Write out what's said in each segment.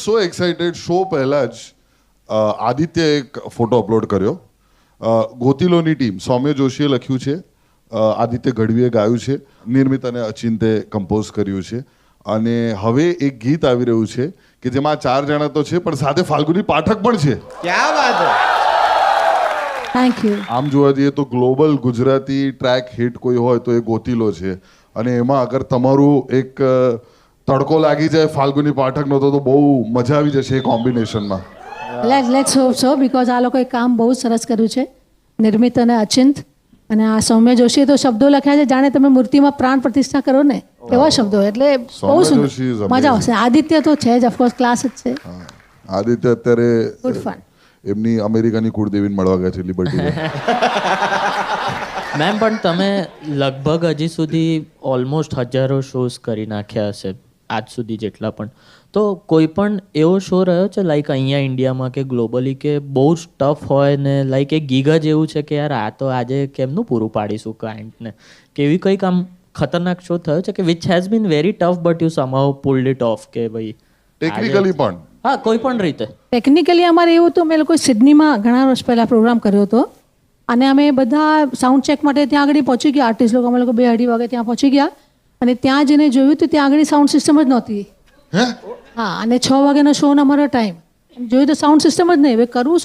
So excited. Show પહેલાં જ આદિત્ય એક ફોટો અપલોડ કર્યો. ગોતિલોની ટીમ સૌમ્ય જોશીએ લખ્યું છે, આદિત્ય ગઢવીએ ગાયું છે, નિર્મિત અને અચિંતે કમ્પોઝ કર્યું છે. અને હવે એક ગીત આવી રહ્યું છે કે જેમાં 4 જણા તો છે પણ સાથે ફાલ્ગુની પાઠક પણ છે. ક્યાં વાત છે. Thank you. આમ જોવા જઈએ તો ગ્લોબલ ગુજરાતી ટ્રેક હિટ કોઈ હોય તો એ ગોતિલો છે. અને એમાં અગર તમારું એક તડકો લાગી જાય ફાલ્ગુની પાઠકનો તો બહુ મજા આવી જશે એ કોમ્બિનેશનમાં. લેટ્સ હોપ સો, બીકોઝ આ લોકોએ કામ બહુ સરસ કર્યું છે, નિર્મિત અને અચિંત. અને આ સૌમ્ય જોશીએ તો શબ્દો લખ્યા છે જાણે તમે મૂર્તિમાં પ્રાણ પ્રતિષ્ઠા કરો ને એવા શબ્દો, એટલે બહુ સુંદર મજા આવશે. આદિત્ય તો છે જ, ઓફકોર્સ ક્લાસ જ છે. આદિત્ય અત્યારે ગુડ ફન. એમની અમેરિકાની કુળદેવીને મળવા ગયા છે લિબર્ટી. મેમ પણ તમે લગભગ હજી સુધી ઓલમોસ્ટ હજારો શોઝ કરી નાખ્યા હશે આજ સુધી જેટલા પણ. તો કોઈ પણ એવો શો રહ્યો છે લાઈક અહીંયા ઇન્ડિયામાં કે ગ્લોબલી કે બહુ જ ટફ હોય ને લાઈક એક ગીગ જ એવું છે કે યાર આ તો આજે કેમનું પૂરું પાડીશું ક્લાયન્ટને, કે એવી કંઈક આમ ખતરનાક શો થયો છે કે which has been very tough but you સમહાઉ pulled it of, કે ભાઈ ટેકનિકલી પણ? હા, કોઈ પણ રીતે. ટેકનિકલી અમારે એવું હતું, મેં લોકોએ સિડનીમાં ઘણા વર્ષ પહેલાં પ્રોગ્રામ કર્યો હતો અને અમે બધા સાઉન્ડ ચેક માટે ત્યાં આગળ પહોંચી ગયા. આર્ટિસ્ટ લોકો અમે લોકો 2-2:30 વાગે ત્યાં પહોંચી ગયા અને ત્યાં જઈને જોયું તો ત્યાં આગળ સાઉન્ડ સિસ્ટમ જ નહોતી. હા, અને 6 વાગ્યાનો શોનો અમારો ટાઈમ, જોયું તો સાઉન્ડ સિસ્ટમ જ નહીં. હવે કરવું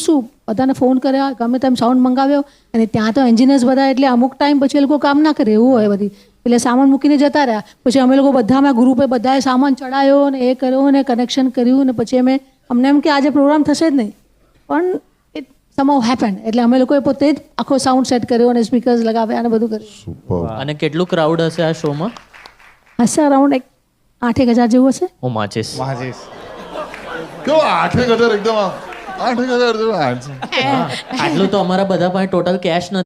શું બધાને ફોન કર્યા, ગમે તેમ સાઉન્ડ મંગાવ્યો. અને ત્યાં તો એન્જિનિયર્સ બધા, એટલે અમુક ટાઈમ પછી એ લોકો કામ ના કરે એવું હોય બધી, એટલે સામાન મૂકીને જતા રહ્યા. પછી અમે લોકો બધામાં ગ્રુપે બધાએ સામાન ચડાયો ને એ કર્યો ને કનેક્શન કર્યું ને પછી અમને એમ કે આજે પ્રોગ્રામ થશે જ નહીં, પણ ઇટ સમહાઉ હેપન. એટલે અમે લોકોએ પોતે જ આખો સાઉન્ડ સેટ કર્યો અને સ્પીકર્સ લગાવ્યા અને બધું કર્યું. સુપર. અને કેટલું ક્રાઉડ હશે આ શોમાં? હશે અરાઉન્ડ 8,000 જેવું હશે. હું માચીસ. કેવો 8,000 એકદમ 8,000 આટલું તો અમારા બધા પાસે ટોટલ કેશ નથી.